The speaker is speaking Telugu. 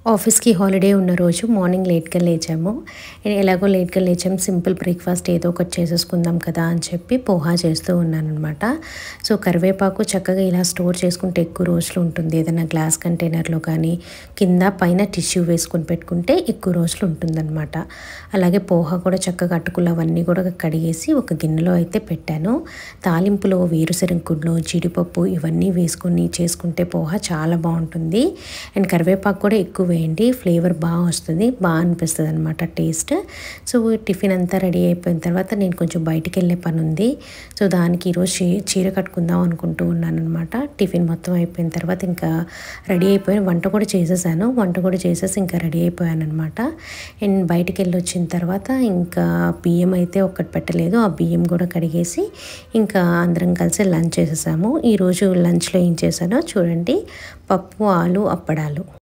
ఆఫీస్‌కి హాలిడే ఉన్న రోజు మార్నింగ్ లేట్‌గా లేచాము. ఎలాగో లేట్‌గా లేచాము సింపుల్ బ్రేక్‌ఫాస్ట్ ఏదో ఒకటి చేసేసుకుందాం కదా అని చెప్పి పోహా చేస్తూ ఉన్నాననమాట. సో, కరివేపాకు చక్కగా ఇలా స్టోర్ చేసుకుంటే ఎక్కువ రోజులు ఉంటుంది. ఏదైనా గ్లాస్ కంటైనర్‌లో కానీ, కింద పైన టిష్యూ వేసుకొని పెట్టుకుంటే ఎక్కువ రోజులు ఉంటుందనమాట. అలాగే పోహా కూడా చక్కగా అటుకులు అవన్నీ కూడా కడిగేసి ఒక గిన్నెలో అయితే పెట్టాను. తాలింపులో వేరుశనగ గుడ్లు, జీడిపప్పు ఇవన్నీ వేసుకొని చేసుకుంటే పోహా చాలా బావుంటుంది. అండ్ కరివేపాకు కూడా ఎక్కువ వేయండి, ఫ్లేవర్ బాగా వస్తుంది, బాగా అనిపిస్తుంది అనమాట టేస్ట్. సో టిఫిన్ అంతా రెడీ అయిపోయిన తర్వాత నేను కొంచెం బయటికి వెళ్ళే పని ఉంది. సో దానికి ఈరోజు చీర కట్టుకుందాం అనుకుంటూ ఉన్నాను అనమాట. టిఫిన్ మొత్తం అయిపోయిన తర్వాత ఇంకా రెడీ అయిపోయాను, వంట కూడా చేసేసాను. వంట కూడా చేసేసి ఇంకా రెడీ అయిపోయాను అనమాట. అండ్ బయటికి వెళ్ళి వచ్చిన తర్వాత ఇంకా బియ్యం అయితే ఒక్కటి పెట్టలేదు, ఆ బియ్యం కూడా కడిగేసి ఇంకా అందరం కలిసి లంచ్ చేసేసాము. ఈరోజు లంచ్లో ఏం చేశానో చూడండి, పప్పు, ఆలు, అప్పడాలు.